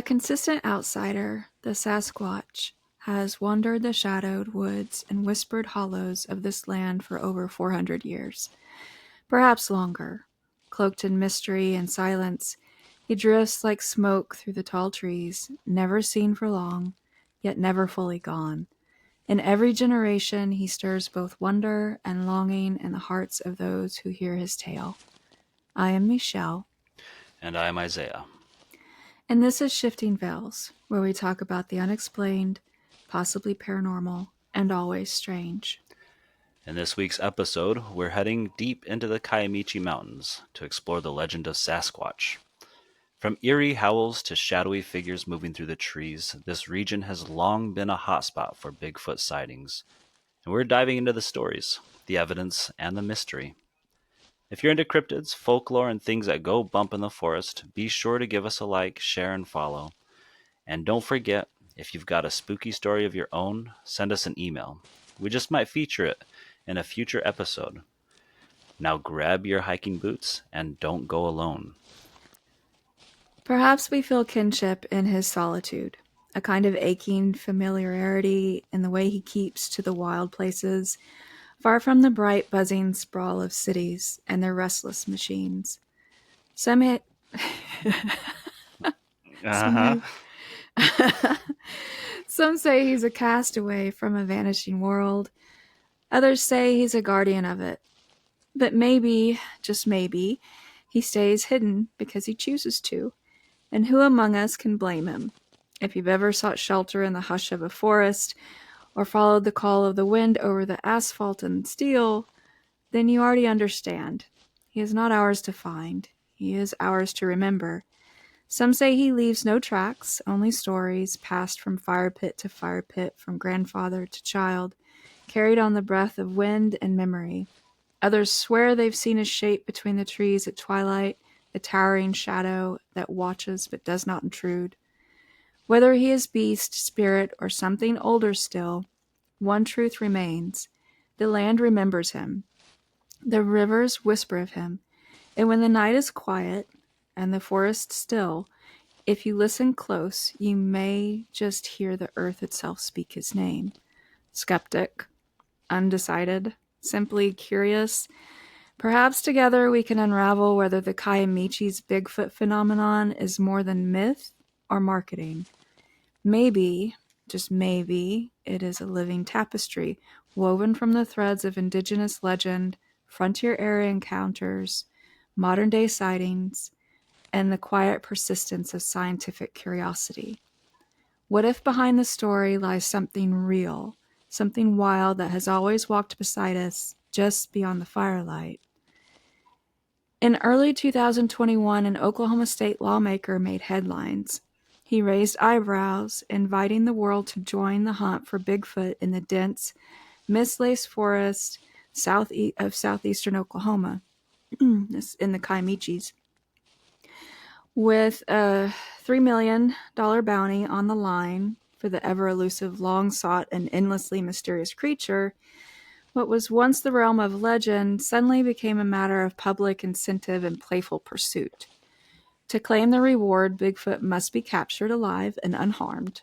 A consistent outsider, the Sasquatch has wandered the shadowed woods and whispered hollows of this land for over 400 years, perhaps longer. Cloaked in mystery and silence, he drifts like smoke through the tall trees, never seen for long, yet never fully gone. In every generation, he stirs both wonder and longing in the hearts of those who hear his tale. I am Michelle, And I am Isaiah. and this is Shifting Veils, where we talk about the unexplained, possibly paranormal, and always strange. In this week's episode, we're heading deep into the Kiamichi Mountains to explore the legend of Sasquatch. From eerie howls to shadowy figures moving through the trees, this region has long been a hotspot for Bigfoot sightings. And we're diving into the stories, the evidence, and the mystery. If you're into cryptids, folklore, and things that go bump in the forest, be sure to give us a like, share, and follow. And don't forget, if you've got a spooky story of your own, send us an email. We just might feature it in a future episode. Now grab your hiking boots and don't go alone. Perhaps we feel kinship in his solitude, a kind of aching familiarity in the way he keeps to the wild places, far from the bright, buzzing sprawl of cities and their restless machines. Some hit. Uh-huh. Some say he's a castaway from a vanishing world. Others say he's a guardian of it. But maybe, just maybe, he stays hidden because he chooses to. And who among us can blame him? If you've ever sought shelter in the hush of a forest, or followed the call of the wind over the asphalt and steel, then you already understand. He is not ours to find. He is ours to remember. Some say he leaves no tracks, only stories, passed from fire pit to fire pit, from grandfather to child, carried on the breath of wind and memory. Others swear they've seen his shape between the trees at twilight, a towering shadow that watches but does not intrude. Whether he is beast, spirit, or something older still, one truth remains. The land remembers him. The rivers whisper of him. And when the night is quiet and the forest still, if you listen close, you may just hear the earth itself speak his name. Skeptic, undecided, simply curious. Perhaps together we can unravel whether the Kiamichi's Bigfoot phenomenon is more than myth or marketing. Maybe, just maybe, it is a living tapestry woven from the threads of indigenous legend, frontier area encounters, modern-day sightings, and the quiet persistence of scientific curiosity. What if behind the story lies something real, something wild that has always walked beside us, just beyond the firelight? In early 2021, an Oklahoma state lawmaker made headlines. He raised eyebrows, inviting the world to join the hunt for Bigfoot in the dense, mist-laced forest of southeastern Oklahoma, in the Kiamichis. With a $3 million bounty on the line for the ever-elusive, long-sought, and endlessly mysterious creature, what was once the realm of legend suddenly became a matter of public incentive and playful pursuit. To claim the reward, Bigfoot must be captured alive and unharmed.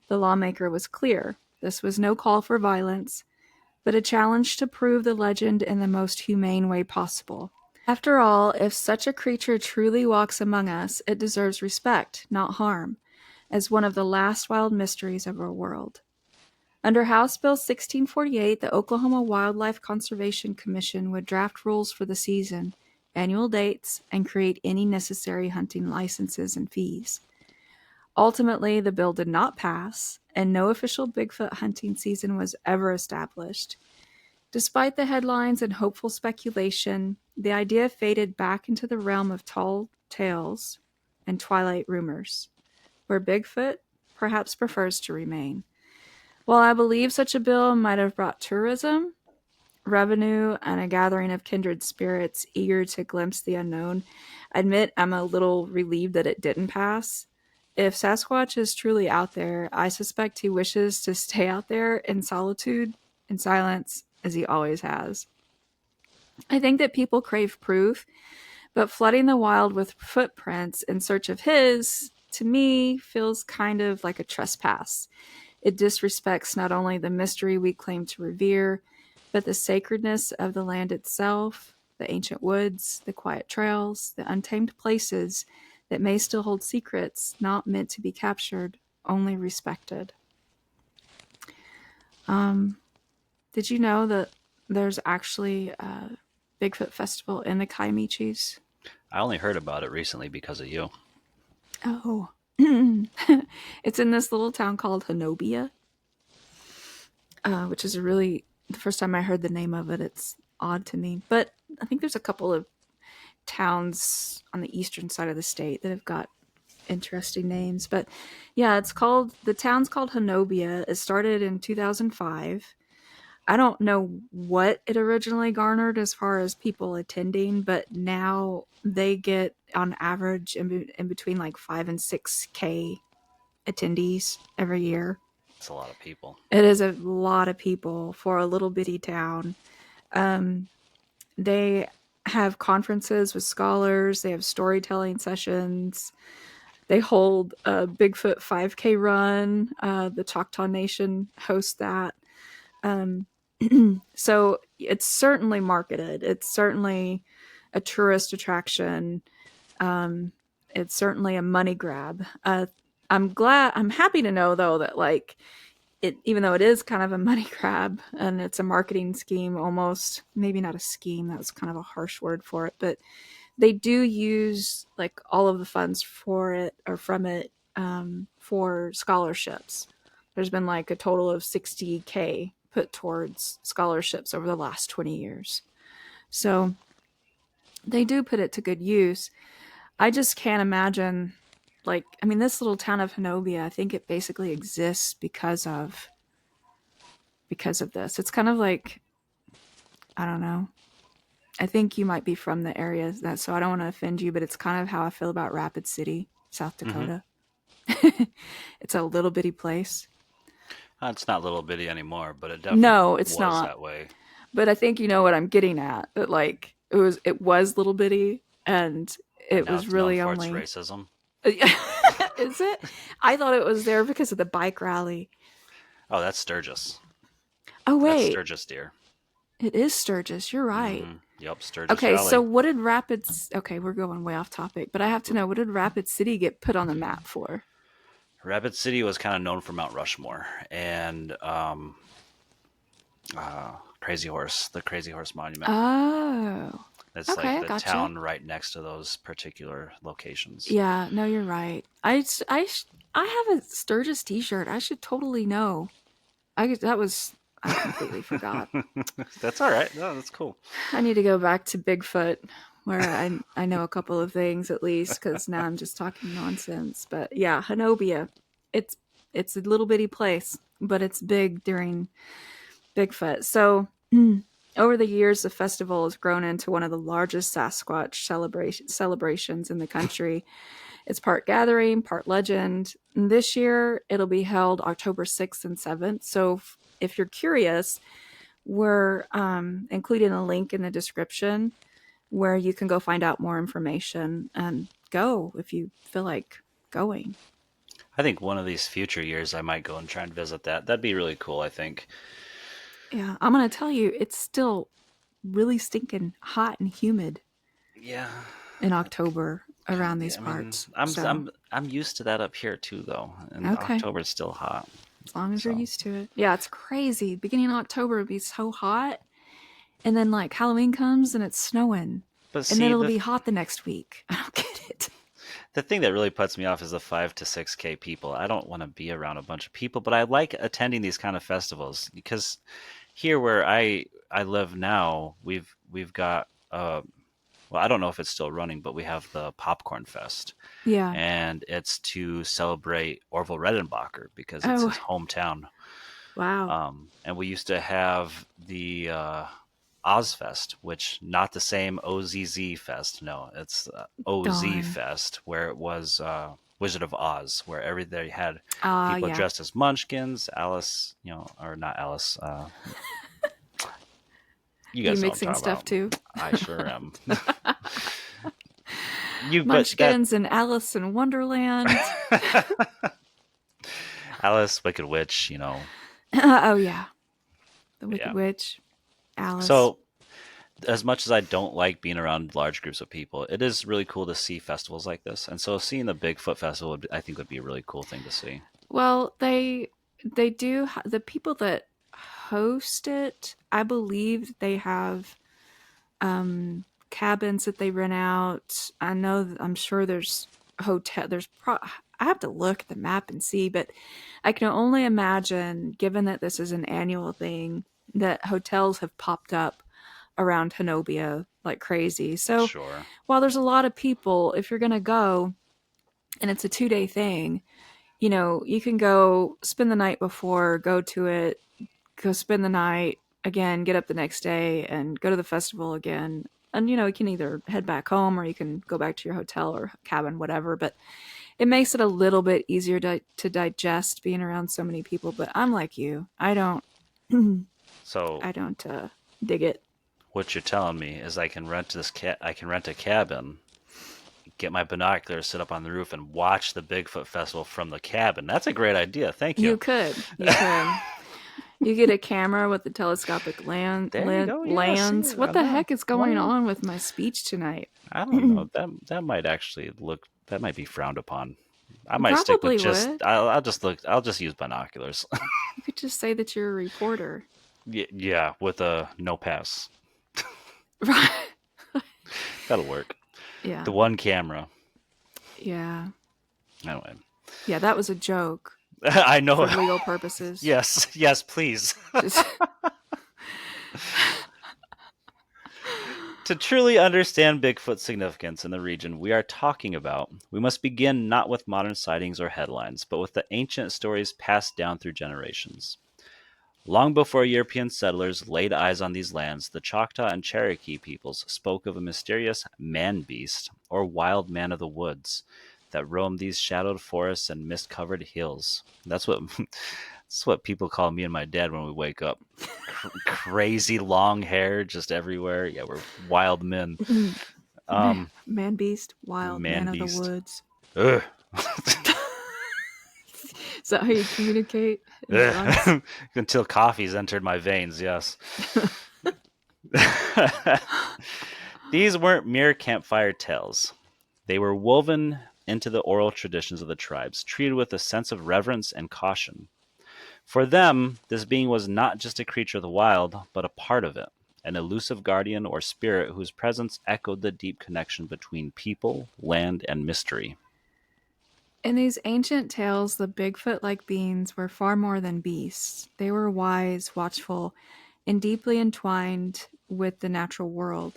The lawmaker was clear. This was no call for violence, but a challenge to prove the legend in the most humane way possible. After all, if such a creature truly walks among us, it deserves respect, not harm, as one of the last wild mysteries of our world. Under House Bill 1648, the Oklahoma Wildlife Conservation Commission would draft rules for the season, annual dates, and create any necessary hunting licenses and fees. Ultimately, the bill did not pass, and no official Bigfoot hunting season was ever established. Despite the headlines and hopeful speculation, the idea faded back into the realm of tall tales and twilight rumors, where Bigfoot perhaps prefers to remain. While I believe such a bill might have brought tourism, revenue, and a gathering of kindred spirits eager to glimpse the unknown, I admit I'm a little relieved that it didn't pass. If Sasquatch is truly out there, I suspect he wishes to stay out there in solitude and silence, as he always has. I think that people crave proof, but flooding the wild with footprints in search of his to me feels kind of like a trespass. It disrespects not only the mystery we claim to revere, but the sacredness of the land itself, the ancient woods, the quiet trails, the untamed places that may still hold secrets not meant to be captured, only respected. Um, did you know that there's actually a Bigfoot festival in the Kiamichis? I only heard about it recently because of you. Oh. It's in this little town called Honobia, which is a really, the first time I heard the name of it, it's odd to me. But I think there's a couple of towns on the eastern side of the state that have got interesting names. But yeah, the town's called Honobia. It started in 2005. I don't know what it originally garnered as far as people attending, but now they get on average in between like 5 and 6K attendees every year. It's a lot of people. It is a lot of people for a little bitty town. Um, they have conferences with scholars, they have storytelling sessions, they hold a Bigfoot 5K run. The Choctaw Nation hosts that. Um, so it's certainly marketed. It's certainly a tourist attraction. Um, it's certainly a money grab. I'm happy to know though that like it, even though it is kind of a money grab and it's a marketing scheme, almost maybe not a scheme. That was kind of a harsh word for it, but they do use like all of the funds for it or from it for scholarships. There's been like a total of 60K put towards scholarships over the last 20 years. So they do put it to good use. I just can't imagine, like, I mean, this little town of Honobia, I think it basically exists because of this. It's kind of like, I don't know. I think you might be from the area, that so I don't want to offend you, but it's kind of how I feel about Rapid City, South Mm-hmm. Dakota. It's a little bitty place. It's not little bitty anymore, but it definitely No, it's was not. that way. But I think you know what I'm getting at. That like it was little bitty and And it now was it's known really for its only. racism. Is it? I thought it was there because of the bike rally. Oh, that's Sturgis. Oh That's wait, Sturgis deer. it is Sturgis. You're right. Mm-hmm. Yep, Sturgis Okay, so Valley. what did Rapids? Okay, we're going way off topic, but I have to know what did Rapid City get put on the map for? Rapid City was kind of known for Mount Rushmore and Crazy Horse, the Crazy Horse Monument. Oh, It's like okay, I the gotcha. town right next to those particular locations. Yeah, no, you're right. I have a Sturgis T-shirt. I should totally know. I completely forgot. That's all right. No, that's cool. I need to go back to Bigfoot, where I know a couple of things at least, because now I'm just talking nonsense. But yeah, Honobia, it's it's a little bitty place, but it's big during Bigfoot. So over the years, the festival has grown into one of the largest Sasquatch celebrations in the country. It's part gathering, part legend. And this year, it'll be held October 6th and 7th. So if you're curious, we're including a link in the description where you can go find out more information and go if you feel like going. I think one of these future years I might go and try and visit that. That'd be really cool, I think. Yeah, I'm going to tell you, it's still really stinking hot and humid Yeah. in October around these I mean, parts. I'm So, I'm I'm used to that up here too though. And okay, October's still hot. as long as you're So, used to it. Yeah, it's crazy. Beginning of October, it'll be so hot. And then, like, Halloween comes and it's snowing. but And then see it'll the be hot the next week. I don't get it. the thing that really puts me off is the 5 to 6K people. I don't want to be around a bunch of people, but I like attending these kind of festivals because here where I live now, we've got well, I don't know if it's still running, but we have the Popcorn Fest, Yeah. and it's to celebrate Orville Redenbacher because it's Oh, his hometown. wow. And we used to have the Ozfest, which not the same OZZ Fest. No, it's OZ Darn. Fest, where it was Wizard of Oz, where they had people Yeah. dressed as Munchkins, Alice, or not Alice. You You guys know what I'm mixing talking stuff about. too? I sure am. but that Munchkins and Alice in Wonderland. Alice, Wicked Witch, Oh, yeah. The Wicked yeah. Witch, Alice. So as much as I don't like being around large groups of people, it is really cool to see festivals like this. And so seeing the Bigfoot Festival, I think, would be a really cool thing to see. Well, they do the people that host it. I believe they have cabins that they rent out. I'm sure there's hotel. I have to look at the map and see, but I can only imagine, given that this is an annual thing, that hotels have popped up around Hanobia like crazy. So Sure. while there's a lot of people, if you're gonna go and it's a 2 day thing, you can go spend the night before, go to it, go spend the night again, get up the next day, and go to the festival again. And you can either head back home or you can go back to your hotel or cabin, whatever. But it makes it a little bit easier to digest being around so many people. But I'm like you, I don't, So I don't dig it. what you're telling me is I can rent a cabin, get my binoculars, sit up on the roof, and watch the Bigfoot Festival from the cabin. That's a great idea. Thank you. You could. You get a camera with the telescopic There you go. Yeah, see, lens. What I the know. heck is going Well, on with my speech tonight? I don't know. That might actually look. That might be frowned upon. I might stick with Probably just. would. I'll just look. I'll just use binoculars. You could just say that you're a reporter. Yeah, with a no pass. Right. That'll work. Yeah. The one camera. Yeah. Anyway, Yeah, that was a joke I know. for legal purposes. Yes, yes, please. Just To truly understand Bigfoot's significance in the region we are talking about, we must begin not with modern sightings or headlines, but with the ancient stories passed down through generations. Long before European settlers laid eyes on these lands, the Choctaw and Cherokee peoples spoke of a mysterious man-beast, or wild man of the woods, that roamed these shadowed forests and mist-covered hills. That's what people call me and my dad when we wake up. Crazy long hair just everywhere. Yeah, we're wild men. man beast, wild Man man of the beast. woods. Ugh. Is that how you communicate in grunts? Ugh. Until coffee's entered my veins, yes. These weren't mere campfire tales. They were woven into the oral traditions of the tribes, treated with a sense of reverence and caution. For them, this being was not just a creature of the wild, but a part of it, an elusive guardian or spirit whose presence echoed the deep connection between people, land, and mystery. In these ancient tales, the Bigfoot like beings were far more than beasts. They were wise, watchful, and deeply entwined with the natural world.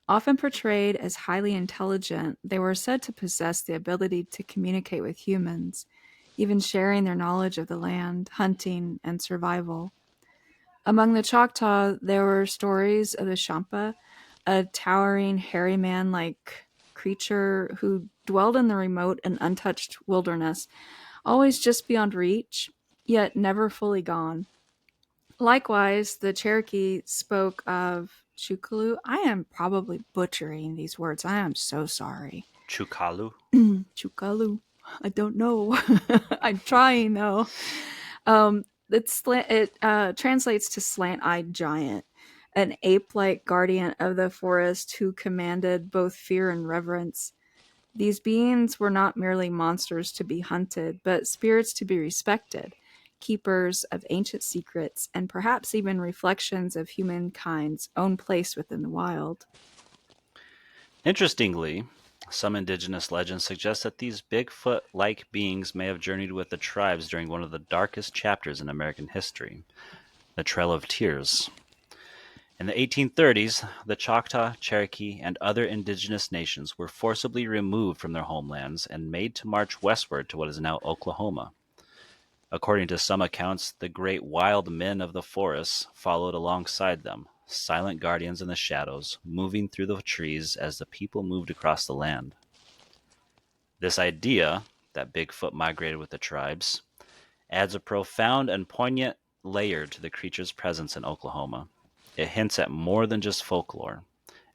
Often portrayed as highly intelligent, they were said to possess the ability to communicate with humans, even sharing their knowledge of the land, hunting, and survival. Among the Choctaw, there were stories of the Shampa, a towering, hairy man like creature who dwelled in the remote and untouched wilderness, always just beyond reach, yet never fully gone. Likewise, the Cherokee spoke of Chukalu. I am probably butchering these words. I am so sorry. Chukalu? Chukalu. I don't know. I'm trying though. It translates to slant-eyed giant, an ape-like guardian of the forest who commanded both fear and reverence. These beings were not merely monsters to be hunted, but spirits to be respected, keepers of ancient secrets, and perhaps even reflections of humankind's own place within the wild. Interestingly, some indigenous legends suggest that these Bigfoot like beings may have journeyed with the tribes during one of the darkest chapters in American history, the Trail of Tears. In the 1830s, the Choctaw, Cherokee, and other indigenous nations were forcibly removed from their homelands and made to march westward to what is now Oklahoma. According to some accounts, the great wild men of the forests followed alongside them, silent guardians in the shadows, moving through the trees as the people moved across the land. This idea, that Bigfoot migrated with the tribes, adds a profound and poignant layer to the creature's presence in Oklahoma. It hints at more than just folklore.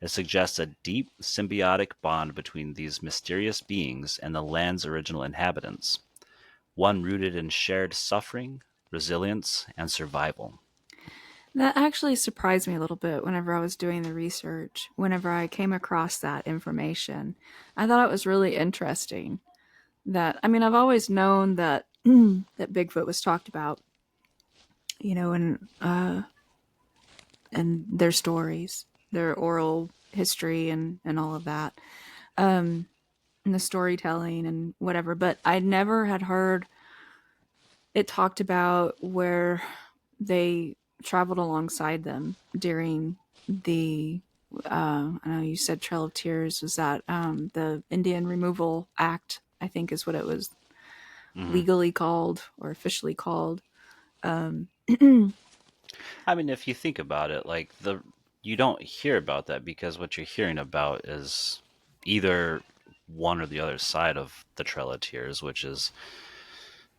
It suggests a deep symbiotic bond between these mysterious beings and the land's original inhabitants, one rooted in shared suffering, resilience, and survival. That actually surprised me a little bit whenever I was doing the research, whenever I came across that information. I thought it was really interesting that, I mean, I've always known that that Bigfoot was talked about, and their stories, their oral history and all of that, and the storytelling and whatever, but I never had heard it talked about where they traveled alongside them during the I know you said Trail of Tears. Was that the Indian Removal Act? I think is what it was Mhm. legally called or officially called. I mean, if you think about it, like you don't hear about that because what you're hearing about is either one or the other side of the Trail of Tears, which is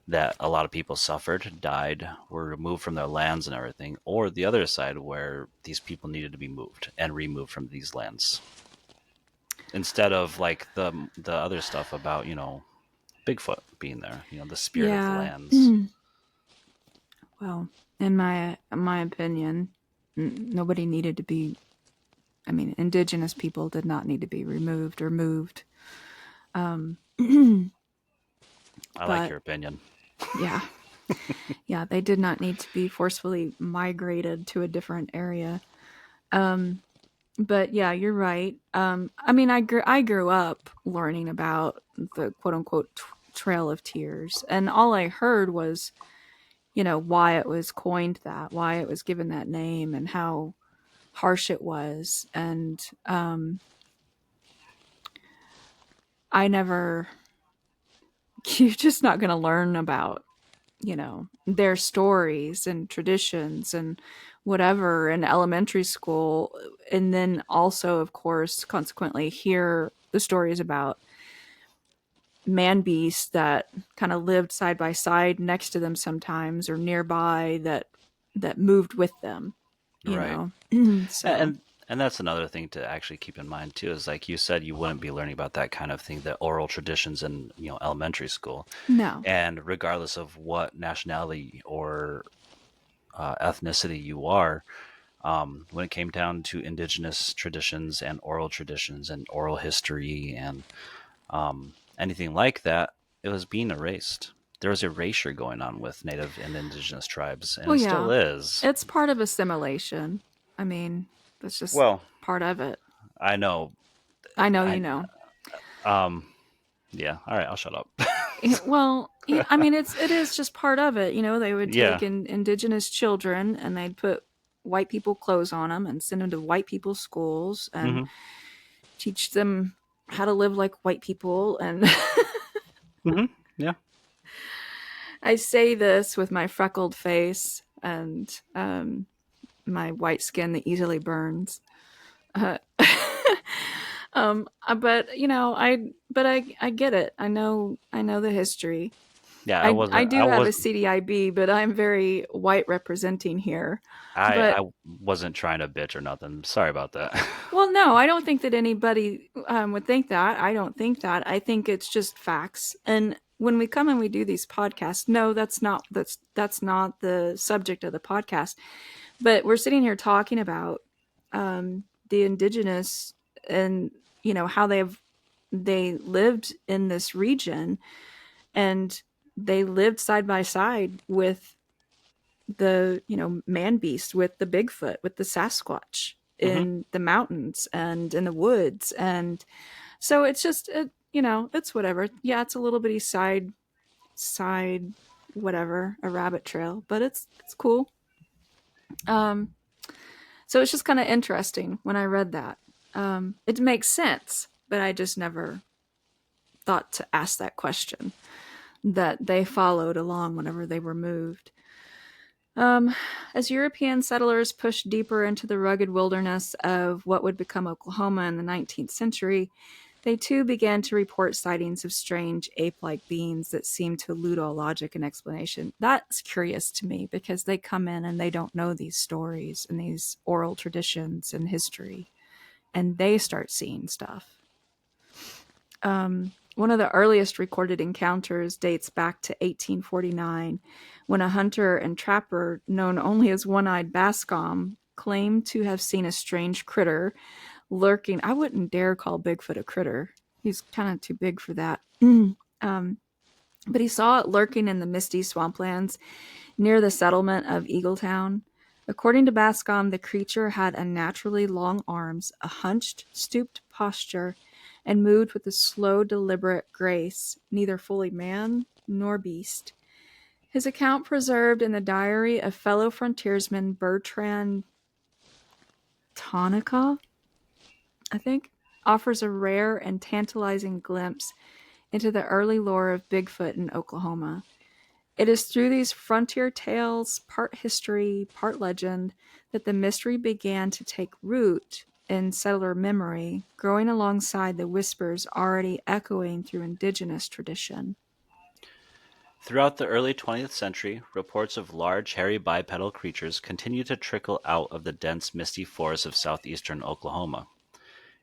that a lot of people suffered, died, were removed from their lands and everything, or the other side where these people needed to be moved and removed from these lands. Instead of like the other stuff about, Bigfoot being there, the spirit of the Yeah. lands. Well, in my opinion, nobody needed to be. I mean, indigenous people did not need to be removed or moved. I like But your opinion. yeah, yeah, they did not need to be forcefully migrated to a different area. But yeah, you're right. I mean, I grew up learning about the quote unquote Trail of Tears, and all I heard was, why it was coined that, why it was given that name, and how harsh it was. And I never, you're just not going to learn about, their stories and traditions and whatever in elementary school. And then also, of course, consequently, hear the stories about man beasts that kind of lived side by side next to them sometimes or nearby that moved with them, you Right. know. So And that's another thing to actually keep in mind too, is like you said, you wouldn't be learning about that kind of thing, the oral traditions in, elementary school. no. And regardless of what nationality or ethnicity you are, when it came down to indigenous traditions and oral history and anything like that, it was being erased. There was erasure going on with native and indigenous tribes, and Well, it still yeah, is. it's part of assimilation. I mean, that's just Well, part of it. I know. I know, I um yeah. All right, I'll shut up. Well, yeah, I mean, it is just part of it. They would Yeah. take indigenous children and they'd put white people clothes on them and send them to white people's schools and Hmm. teach them how to live like white people. And Hmm. Yeah. I say this with my freckled face and my white skin that easily burns. Uh, but I get it. I know the history. Yeah. I I wasn't. I do have a was. CDIB, but I'm very white representing here. I But wasn't trying to bitch or nothing. Sorry about that. well, no, I don't think that anybody would think that. I don't think that. I think it's just facts. And when we come and we do these podcasts, no, that's not the subject of the podcast. But we're sitting here talking about the indigenous and how they lived in this region, and they lived side by side with the man beast, with the Bigfoot, with the Sasquatch Hmm. in the mountains and in the woods. And so it's just it's whatever. Yeah, it's a little bitty side whatever, a rabbit trail, but it's cool. um so it's just kind of interesting when I read that. It makes sense, but I just never thought to ask that question, that they followed along whenever they were moved. Um, as European settlers pushed deeper into the rugged wilderness of what would become Oklahoma in the 19th century, they too began to report sightings of strange ape like beings that seemed to elude all logic and explanation. That's curious to me because they come in and they don't know these stories and these oral traditions and history. and they start seeing stuff. One of the earliest recorded encounters dates back to 1849 when a hunter and trapper known only as One Eyed Bascom claimed to have seen a strange critter lurking. I wouldn't dare call Bigfoot a critter. He's kind of too big for that. um, but he saw it lurking in the misty swamplands near the settlement of Eagletown. According to Bascom, the creature had unnaturally long arms, a hunched, stooped posture, and moved with a slow, deliberate grace, neither fully man nor beast. His account, preserved in the diary of fellow frontiersman Bertrand Tonica, I think, offers a rare and tantalizing glimpse into the early lore of Bigfoot in Oklahoma. It is through these frontier tales, part history, part legend, that the mystery began to take root in settler memory, growing alongside the whispers already echoing through indigenous tradition. Throughout the early 20th century, reports of large, hairy bipedal creatures continued to trickle out of the dense, misty forests of southeastern Oklahoma.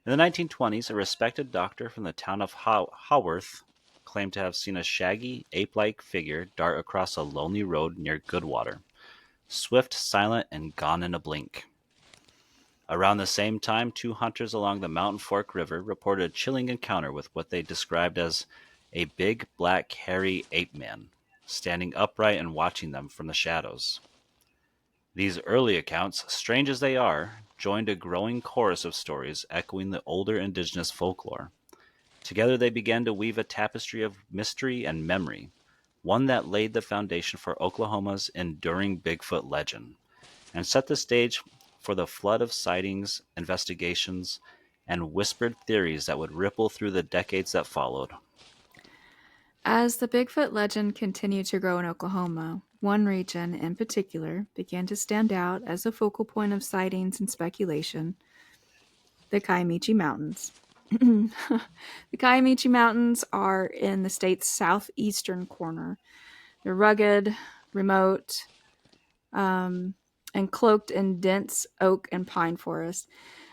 In the 1920s, a respected doctor from the town of Haworth claimed to have seen a shaggy, ape-like figure dart across a lonely road near Goodwater, swift, silent, and gone in a blink. Around the same time, two hunters along the Mountain Fork River reported a chilling encounter with what they described as a big, black, hairy ape man, standing upright and watching them from the shadows. These early accounts, strange as they are, joined a growing chorus of stories echoing the older indigenous folklore. Together they began to weave a tapestry of mystery and memory, one that laid the foundation for Oklahoma's enduring Bigfoot legend, and set the stage for the flood of sightings, investigations, and whispered theories that would ripple through the decades that followed. As the Bigfoot legend continued to grow in Oklahoma, one region in particular began to stand out as a focal point of sightings and speculation: the Kiamichi Mountains. The Kiamichi Mountains are in the state's southeastern corner. They're rugged, remote, um, and cloaked in dense oak and pine forest.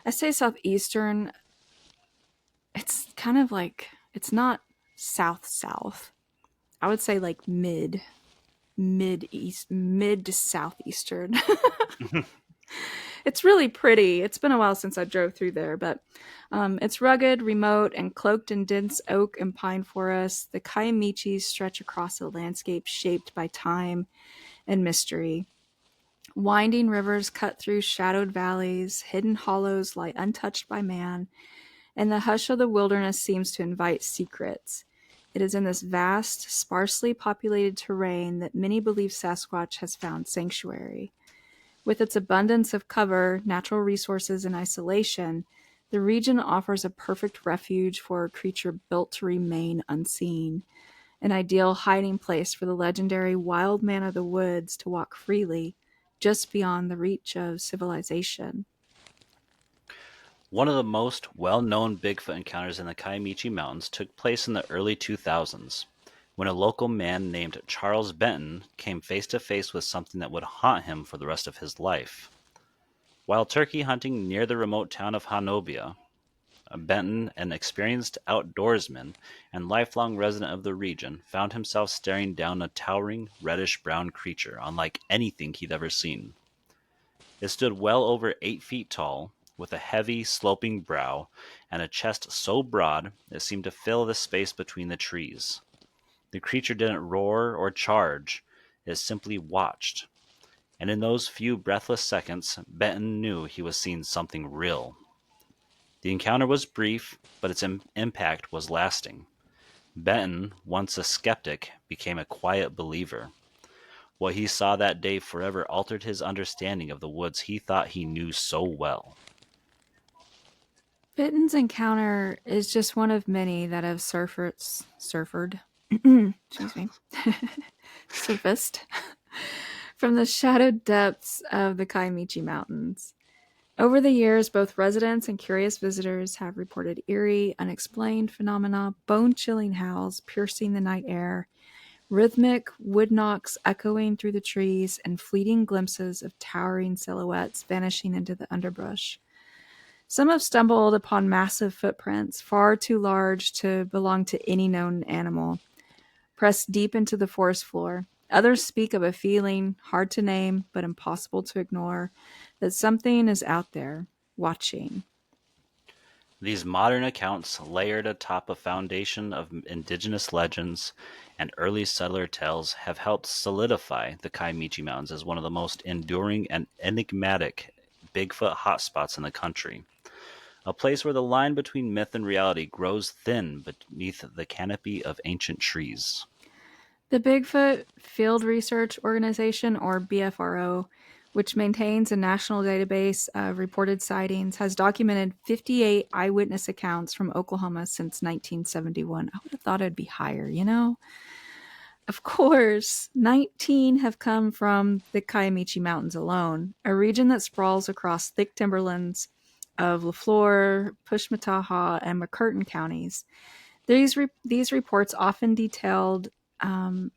I say southeastern, it's kind of like, it's not south south. I would say like mid east, mid to southeastern. It's really pretty. It's been a while since I drove through there, but it's rugged, remote, and cloaked in dense oak and pine forests. The Kiamichis stretch across a landscape shaped by time and mystery. Winding rivers cut through shadowed valleys, hidden hollows lie untouched by man, and the hush of the wilderness seems to invite secrets. It is in this vast, sparsely populated terrain that many believe Sasquatch has found sanctuary. With its abundance of cover, natural resources, and isolation, the region offers a perfect refuge for a creature built to remain unseen, an ideal hiding place for the legendary wild man of the woods to walk freely, just beyond the reach of civilization. One of the most well-known Bigfoot encounters in the Kiamichi Mountains took place in the early 2000s, when a local man named Charles Benton came face to face with something that would haunt him for the rest of his life. While turkey hunting near the remote town of Hanobia, Benton, an experienced outdoorsman and lifelong resident of the region, found himself staring down a towering, reddish-brown creature unlike anything he'd ever seen. It stood well over 8 feet tall, with a heavy, sloping brow and a chest so broad it seemed to fill the space between the trees. The creature didn't roar or charge, it simply watched. And in those few breathless seconds, Benton knew he was seeing something real. The encounter was brief, but its impact was lasting. Benton, once a skeptic, became a quiet believer. What he saw that day forever altered his understanding of the woods he thought he knew so well. Bitten's encounter is just one of many that have surfed, excuse me, surfaced from the shadowed depths of the Kiamichi Mountains. Over the years, both residents and curious visitors have reported eerie, unexplained phenomena, bone-chilling howls piercing the night air, rhythmic wood knocks echoing through the trees, and fleeting glimpses of towering silhouettes vanishing into the underbrush. Some have stumbled upon massive footprints, far too large to belong to any known animal, pressed deep into the forest floor. Others speak of a feeling, hard to name but impossible to ignore, that something is out there, watching. These modern accounts, layered atop a foundation of indigenous legends and early settler tales, have helped solidify the Kiamichi Mountains as one of the most enduring and enigmatic Bigfoot hotspots in the country. A place where the line between myth and reality grows thin beneath the canopy of ancient trees. The Bigfoot Field Research Organization, or BFRO, which maintains a national database of reported sightings, has documented 58 eyewitness accounts from Oklahoma since 1971. I would have thought it'd be higher, you know? Of course, 19 have come from the Kiamichi Mountains alone, a region that sprawls across thick timberlands of Lafleur, Pushmataha, and McCurtain counties. These reports, often detailed and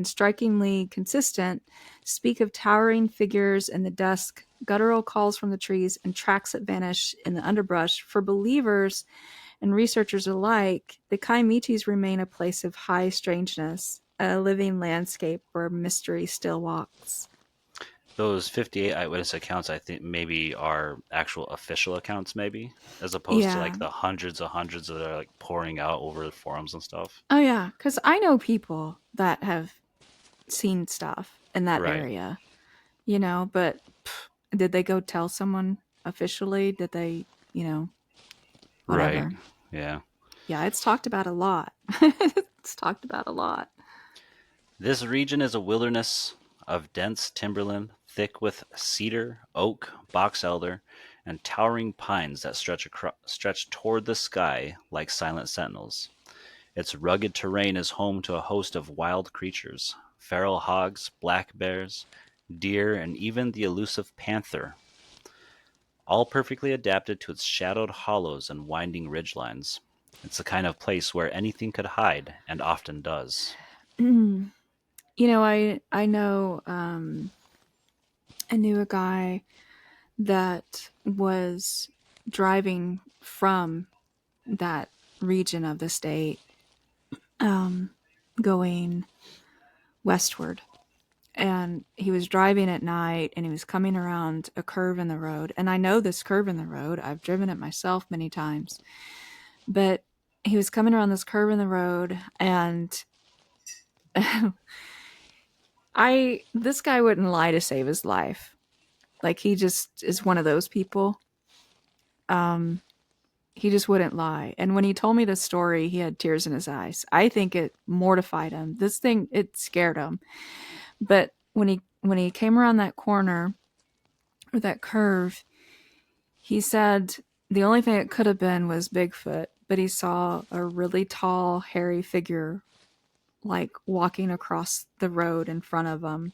strikingly consistent, speak of towering figures in the dusk, guttural calls from the trees, and tracks that vanish in the underbrush. For believers and researchers alike, the Kiamichis remain a place of high strangeness, a living landscape where mystery still walks. Those 58 eyewitness accounts, I think, maybe are actual official accounts, maybe, as opposed to like Yeah. the hundreds that are like pouring out over the forums and stuff. Oh, yeah. Because I know people that have seen stuff in that Right, area, you know, but did they go tell someone officially? Did they, you know, right. whatever? Yeah. Yeah, it's talked about a lot. It's talked about a lot. This region is a wilderness of dense timberland, thick with cedar, oak, box elder, and towering pines that stretch toward the sky like silent sentinels. Its rugged terrain is home to a host of wild creatures: feral hogs, black bears, deer, and even the elusive panther, all perfectly adapted to its shadowed hollows and winding ridgelines. It's the kind of place where anything could hide, and often does. You know, I know I knew a guy that was driving from that region of the state, um, going westward, and he was driving at night and he was coming around a curve in the road, and I know this curve in the road. I've driven it myself many times. But he was coming around this curve in the road, and I this guy wouldn't lie to save his life. Like, he just is one of those people. Um he just wouldn't lie. And when he told me this story, he had tears in his eyes. I think it mortified him. This thing, it scared him. But when he came around that corner, or that curve, he said the only thing it could have been was Bigfoot, but he saw a really tall, hairy figure, like, walking across the road in front of him.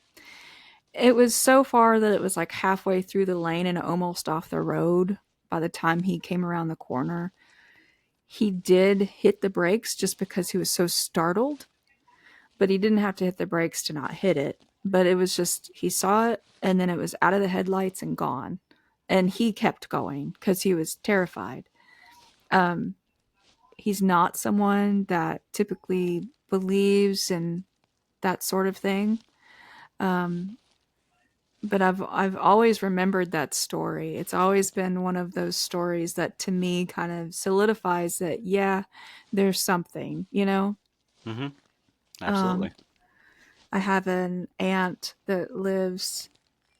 It was so far that it was like halfway through the lane and almost off the road by the time he came around the corner. He did hit the brakes just because he was so startled, but he didn't have to hit the brakes to not hit it. But it was just, he saw it and then it was out of the headlights and gone. And he kept going because he was terrified. Um, he's not someone that typically believes in that sort of thing. Um, but I've always remembered that story. It's always been one of those stories that to me kind of solidifies that, yeah, there's something, you know. Mm-hmm. Um, Absolutely. I have an aunt that lives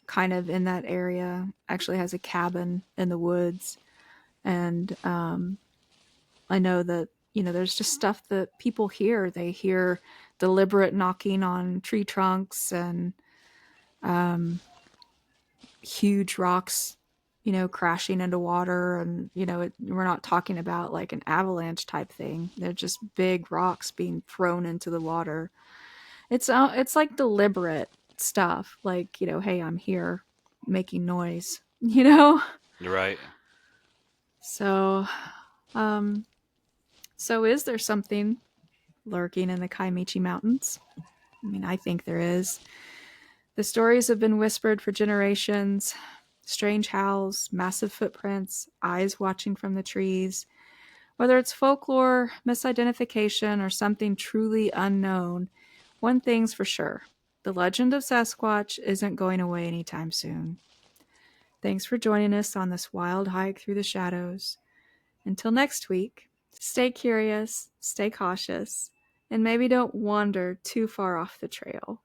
kind of in that area. Actually, has a cabin in the woods, and I know that, you know, there's just stuff that people hear. They hear deliberate knocking on tree trunks, and um, huge rocks, you know, crashing into water. And, you know, we're not talking about like an avalanche type thing. They're just big rocks being thrown into the water. It's like deliberate stuff. Like, you know, hey, I'm here making noise, you know? You're right. So, um, so is there something lurking in the Kiamichi Mountains? I mean, I think there is. The stories have been whispered for generations. Strange howls, massive footprints, eyes watching from the trees. Whether it's folklore, misidentification, or something truly unknown, one thing's for sure: the legend of Sasquatch isn't going away anytime soon. Thanks for joining us on this wild hike through the shadows. Until next week, stay curious, stay cautious, and maybe don't wander too far off the trail.